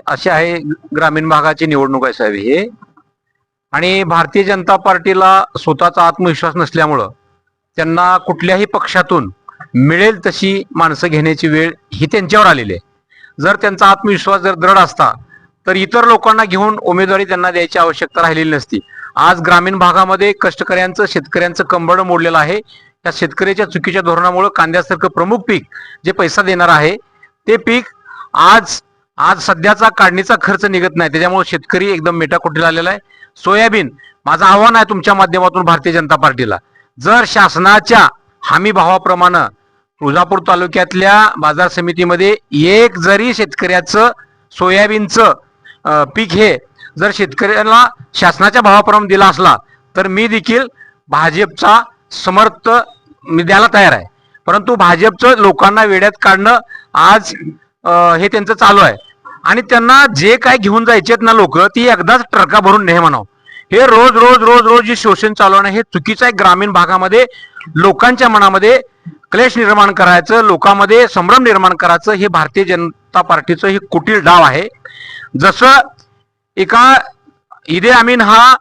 अशी आहे, ग्रामीण भागाची निवडणूक आहे साहेब हे. आणि भारतीय जनता पार्टीला स्वतःचा आत्मविश्वास नसल्यामुळं त्यांना कुठल्याही पक्षातून मिळेल तशी माणसं घेण्याची वेळ ही त्यांच्यावर आलेली आहे. जर त्यांचा आत्मविश्वास जर दृढ असता तर इतर लोकांना घेऊन उमेदवारी त्यांना द्यायची आवश्यकता राहिलेली नसती. आज ग्रामीण भागामध्ये कष्टकऱ्यांचं शेतकऱ्यांचं कंबरड मोडलेलं आहे. त्या शेतकऱ्याच्या चुकीच्या धोरणामुळे कांद्यासारखं प्रमुख पीक जे पैसा देणार आहे ते पीक आज सध्याचा काढणीचा खर्च निघत नाही, त्याच्यामुळे शेतकरी एकदम मेटाकुटीला आलेला आहे. सोयाबीन, माझं आव्हान आहे तुमच्या माध्यमातून भारतीय जनता पार्टीला, जर शासनाच्या हमी भावाप्रमाणे तुळजापूर तालुक्यातल्या बाजार समितीमध्ये एक जरी शेतकऱ्याचं सोयाबीनचं पीक हे जर शेतकऱ्याला शासनाच्या भावाप्रमाणे दिला असला तर मी देखील भाजपचा समर्थ मी द्यायला तयार आहे. परंतु भाजपचं लोकांना वेड्यात काढणं आज हे त्यांचं चालू आहे. आणि त्यांना जे काय घेऊन जायचे ना लोक, ती एकदाच ट्रका भरून नाही म्हणावं. हे रोज रोज रोज रोज जे शोषण चालू आहे हे चुकीचं आहे. ग्रामीण भागामध्ये लोकांच्या मनामध्ये क्लेश निर्माण करायचं, लोकांमध्ये संभ्रम निर्माण करायचं, हे भारतीय जनता पार्टीचं हे कुटील डाव आहे. जसं इदे अमीन हा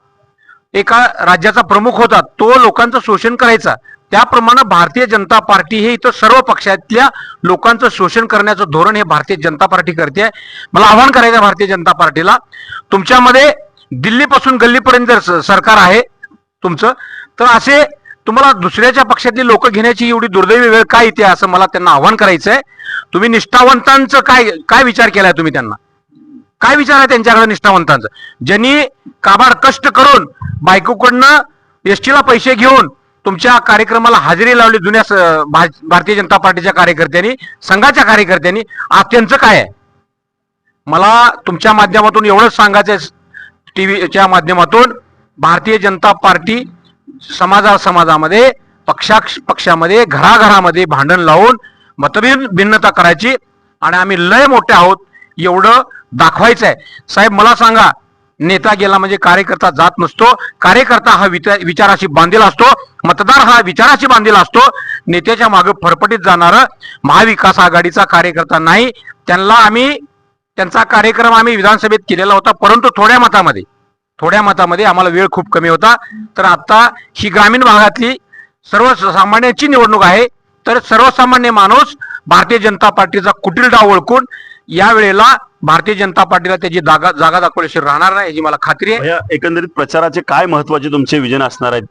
एका राज्याचा प्रमुख होता, तो लोकांचं शोषण करायचा, त्याप्रमाणे भारतीय जनता पार्टी हे इथं सर्व पक्षातल्या लोकांचं शोषण करण्याचं धोरण हे भारतीय जनता पार्टी करते. मला आव्हान करायचं भारतीय जनता पार्टीला, तुमच्यामध्ये दिल्लीपासून गल्लीपर्यंत जर सरकार आहे तुमचं, तर असे तुम्हाला दुसऱ्याच्या पक्षातली लोक घेण्याची एवढी दुर्दैवी वेळ काय येते असं मला त्यांना आव्हान करायचं आहे. तुम्ही निष्ठावंतांचं काय विचार केलाय, तुम्ही त्यांना काय विचार आहे त्यांच्याकडे निष्ठावंतांचं, ज्यांनी काबाड कष्ट करून बायकोकडनं एसटीला पैसे घेऊन तुमच्या कार्यक्रमाला हजेरी लावली, जुन्या भारतीय जनता पार्टीच्या कार्यकर्त्यांनी, संघाच्या कार्यकर्त्यांनी, आज त्यांचं काय आहे. मला तुमच्या माध्यमातून एवढंच सांगायचं आहे, टीव्हीच्या माध्यमातून, भारतीय जनता पार्टी समाजामध्ये पक्षामध्ये घराघरामध्ये भांडण लावून मतभेद भिन्नता करायची आणि आम्ही लय मोठे आहोत एवढं दाखवायचं आहे. साहेब मला सांगा, नेता गेला म्हणजे कार्यकर्ता जात नसतो. कार्यकर्ता हा विचाराशी बांधील असतो, मतदार हा विचाराशी बांधील असतो. नेत्याच्या मागे फरफटीत जाणारं महाविकास आघाडीचा कार्यकर्ता नाही. त्यांचा कार्यक्रम आम्ही विधानसभेत केलेला होता, परंतु थोड्या मतामध्ये आम्हाला वेळ खूप कमी होता. तर आता ही ग्रामीण भागातली सर्वसामान्यांची निवडणूक आहे, तर सर्वसामान्य माणूस भारतीय जनता पार्टीचा कुटील डाव ओळखून यावेळेला भारतीय जनता पार्टीला त्याची जागा दाखवल्याशिवाय राहणार नाही याची मला खात्री आहे. एकंदरीत प्रचाराचे काय महत्वाचे तुमचे विजन असणार आहेत?